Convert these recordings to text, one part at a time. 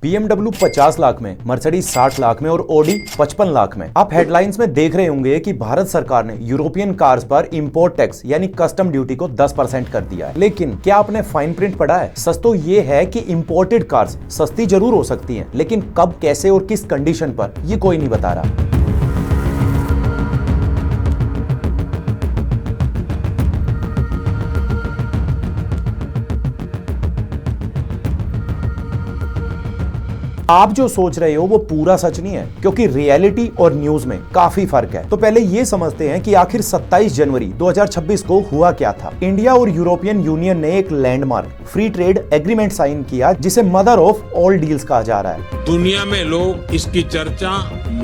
BMW 50 lakh में, Mercedes 60 lakh में और ऑडी 55 लाख में। आप हेडलाइंस में देख रहे होंगे कि भारत सरकार ने यूरोपियन कार्स पर इंपोर्ट टैक्स यानी कस्टम ड्यूटी को 10% कर दिया है। लेकिन क्या आपने फाइन प्रिंट पढ़ा है? सच तो ये है कि इंपोर्टेड कार्स सस्ती जरूर हो सकती हैं, लेकिन कब, कैसे और किस कंडीशन पर, ये कोई नहीं बता रहा। आप जो सोच रहे हो वो पूरा सच नहीं है, क्योंकि रियलिटी और न्यूज में काफी फर्क है। तो पहले ये समझते हैं कि आखिर 27 जनवरी 2026 को हुआ क्या था। इंडिया और यूरोपियन यूनियन ने एक landmark free trade agreement sign किया, जिसे मदर ऑफ ऑल डील्स कहा जा रहा है। दुनिया में लोग इसकी चर्चा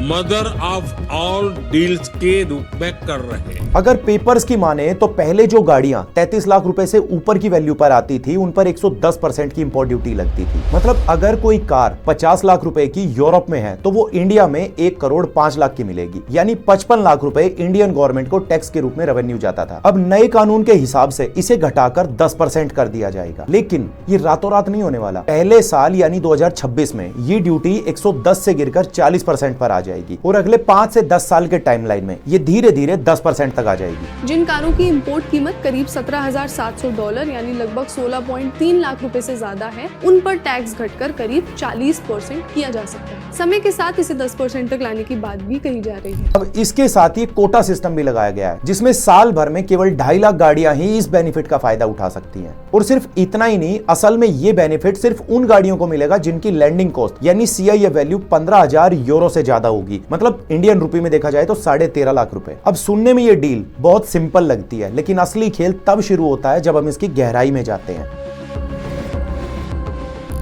मदर ऑफ ऑल डील्स के रूप में कर रहे हैं। अगर पेपर्स की माने तो पहले जो गाड़ियां 33 लाख रुपए से ऊपर की वैल्यू पर आती थी, उन पर 110% की इंपोर्ट ड्यूटी लगती थी। मतलब अगर कोई कार 50 लाख रुपए की यूरोप में है तो वो इंडिया में 1 करोड़ 5 लाख की मिलेगी, यानी 55 लाख रुपए इंडियन गवर्नमेंट को टैक्स के रूप में रेवेन्यू जाता था। अब नए कानून के हिसाब से इसे घटाकर 10% कर दिया जाएगा। लेकिन ये रातों रात नहीं होने वाला। पहले साल यानी 2026 में ये ड्यूटी 110 से गिरकर 40% पर आ जाएगी और अगले 5 से 10 साल के टाइमलाइन में ये धीरे धीरे 10% तक आ जाएगी। जिन कारों की इंपोर्ट कीमत करीब $17,700 यानी लगभग 16.3 लाख रुपए से ज्यादा है, उन पर टैक्स घटकर करीब 40% किया जा सकता है। समय के साथ इसे 10% तक लाने की बात भी कही जा रही है। अब इसके साथ ही कोटा सिस्टम भी लगाया गया है, जिसमें साल भर में केवल 2.5 लाख गाड़ियां ही इस बेनिफिट का फायदा उठा सकती हैं। और सिर्फ इतना ही नहीं, असल में ये बेनिफिट सिर्फ उन गाड़ियों को मिलेगा जिनकी लैंडिंग कॉस्ट यानी CIF वैल्यू 15,000 यूरो से ज्यादा होगी। मतलब इंडियन रुपए में देखा जाए तो 13.5 लाख रुपए। अब सुनने में ये डील बहुत सिंपल लगती है, लेकिन असली खेल तब शुरू होता है जब हम इसकी गहराई में जाते हैं।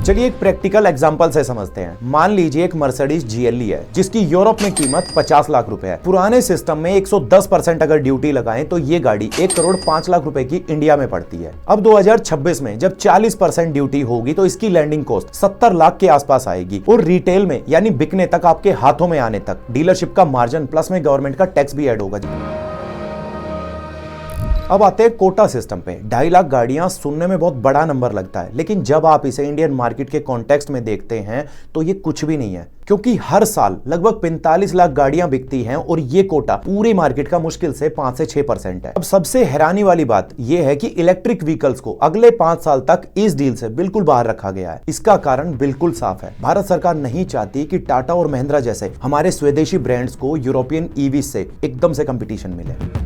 चलिए एक प्रैक्टिकल एग्जांपल से समझते हैं। मान लीजिए एक मर्सिडीज GLE है, जिसकी यूरोप में कीमत 50 लाख रुपए है। पुराने सिस्टम में 110% अगर ड्यूटी लगाएं तो ये गाड़ी 1 करोड़ 5 लाख रुपए की इंडिया में पड़ती है। अब 2026 में जब 40% ड्यूटी होगी तो इसकी लैंडिंग कॉस्ट 70 लाख के आसपास आएगी और रिटेल में यानी बिकने तक, आपके हाथों में आने तक डीलरशिप का मार्जिन प्लस में गवर्नमेंट का टैक्स भी ऐड होगा। अब आते हैं कोटा सिस्टम पे। 2.5 लाख गाड़ियां सुनने में बहुत बड़ा नंबर लगता है, लेकिन जब आप इसे इंडियन मार्केट के कॉन्टेक्स्ट में देखते हैं तो ये कुछ भी नहीं है, क्योंकि हर साल लगभग 45 लाख गाड़ियां बिकती हैं और ये कोटा पूरी मार्केट का मुश्किल से 5 से 6% है। अब सबसे हैरानी वाली बात यह है कि इलेक्ट्रिक व्हीकल्स को अगले 5 साल तक इस डील से बिल्कुल बाहर रखा गया है। इसका कारण बिल्कुल साफ है। भारत सरकार नहीं चाहती कि टाटा और महिंद्रा जैसे हमारे स्वदेशी ब्रांड्स को यूरोपियन EV से एकदम से कंपटीशन मिले।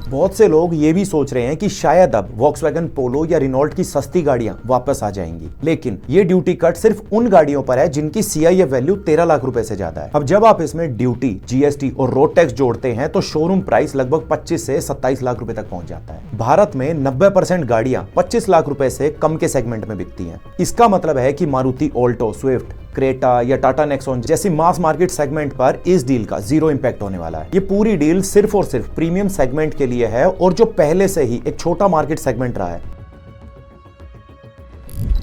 बहुत से लोग ये भी सोच रहे हैं कि शायद अब वॉक्सवैगन पोलो या रिनॉल्ट की सस्ती गाड़ियां वापस आ जाएंगी, लेकिन ये ड्यूटी कट सिर्फ उन गाड़ियों पर है जिनकी CIF वैल्यू 13 लाख रुपए से ज्यादा है। अब जब आप इसमें ड्यूटी, GST और रोड टैक्स जोड़ते हैं तो शोरूम प्राइस लगभग 25 से 27 लाख रुपए तक पहुंच जाता है। भारत में 90% गाड़ियां 25 लाख रुपए से कम के सेगमेंट में बिकती हैं। इसका मतलब है कि मारुति ऑल्टो, स्विफ्ट, क्रेटा या टाटा नेक्सॉन जैसी मास मार्केट सेगमेंट पर इस डील का 0 इंपैक्ट होने वाला है। ये पूरी डील सिर्फ और सिर्फ प्रीमियम सेगमेंट के लिए है, और जो पहले से ही एक छोटा मार्केट सेगमेंट रहा है।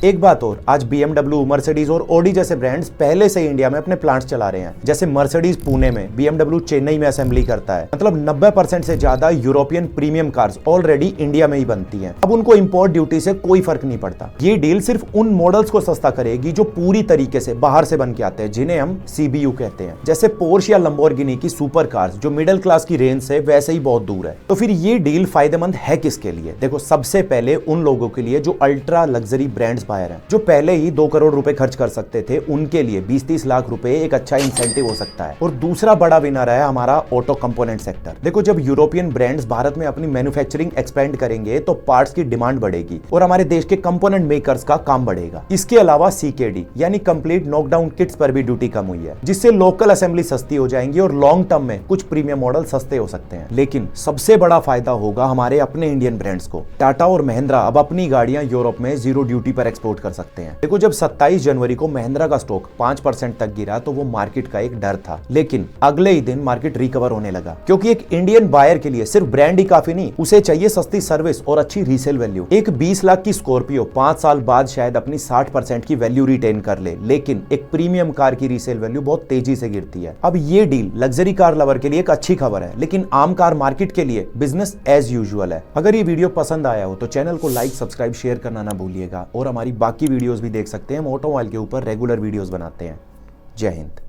एक बात और, आज BMW, मर्सिडीज और ऑडी जैसे ब्रांड्स पहले से इंडिया में अपने प्लांट्स चला रहे हैं। जैसे मर्सिडीज पुणे में, BMW चेन्नई में असेंबली करता है। मतलब 90% से ज्यादा European premium cars already India में ही बनती हैं। अब उनको इंपोर्ट ड्यूटी से कोई फर्क नहीं पड़ता। ये डील सिर्फ उन मॉडल्स को सस्ता करेगी जो पूरी तरीके से बाहर से बन के आते हैं, जिन्हें हम CBU कहते हैं। जैसे पोर्श या लंबोर्गिनी की सुपर कार्स, जो मिडिल क्लास की रेंज से वैसे ही बहुत दूर है। तो फिर ये डील फायदेमंद है किसके लिए? देखो, सबसे पहले उन लोगों के लिए जो अल्ट्रा लग्जरी ब्रांड्स बायर हैं, जो पहले ही 2 करोड़ रुपए खर्च कर सकते थे, उनके लिए 20-30 लाख रुपए एक अच्छा इंसेंटिव हो सकता है। और दूसरा बड़ा विनर है हमारा ऑटो कंपोनेंट सेक्टर। देखो, जब यूरोपियन ब्रांड्स भारत में अपनी मैन्युफैक्चरिंग एक्सपेंड करेंगे तो पार्ट्स की डिमांड बढ़ेगी और हमारे देश के कंपोनेंट मेकर्स का काम बढ़ेगा। इसके अलावा CKD यानी कंप्लीट नॉकडाउन किट्स पर भी ड्यूटी कम हुई है, जिससे लोकल असेंबली सस्ती हो जाएंगी और लॉन्ग टर्म में कुछ प्रीमियम मॉडल सस्ते हो सकते हैं। लेकिन सबसे बड़ा फायदा होगा हमारे अपने इंडियन ब्रांड्स को। टाटा और महिंद्रा अब अपनी गाड़ियां यूरोप में 0 ड्यूटी पर एक्सपोर्ट कर सकते हैं। देखो, जब 27 जनवरी को महिंद्रा का स्टॉक 5% तक गिरा तो वो मार्केट का एक डर था, लेकिन अगले ही दिन मार्केट रिकवर होने लगा, क्योंकि एक इंडियन बायर के लिए सिर्फ ब्रांड ही काफी नहीं, उसे चाहिए सस्ती सर्विस और अच्छी रीसेल वैल्यू। एक 20 लाख की स्कॉर्पियो 5 साल बाद शायद अपनी 60% की वैल्यू रिटेन कर ले, लेकिन एक प्रीमियम कार की रीसेल वैल्यू बहुत तेजी से गिरती है। अब ये डील लग्जरी कार लवर के लिए एक अच्छी खबर है, लेकिन आम कार मार्केट के लिए बिजनेस एज यूजुअल है। अगर ये वीडियो पसंद आया हो तो चैनल को लाइक, सब्सक्राइब, शेयर करना ना भूलिएगा और हमारी हमारी बाकी वीडियोस भी देख सकते हैं। हम ऑटोमोबाइल के ऊपर रेगुलर वीडियोस बनाते हैं। जय हिंद।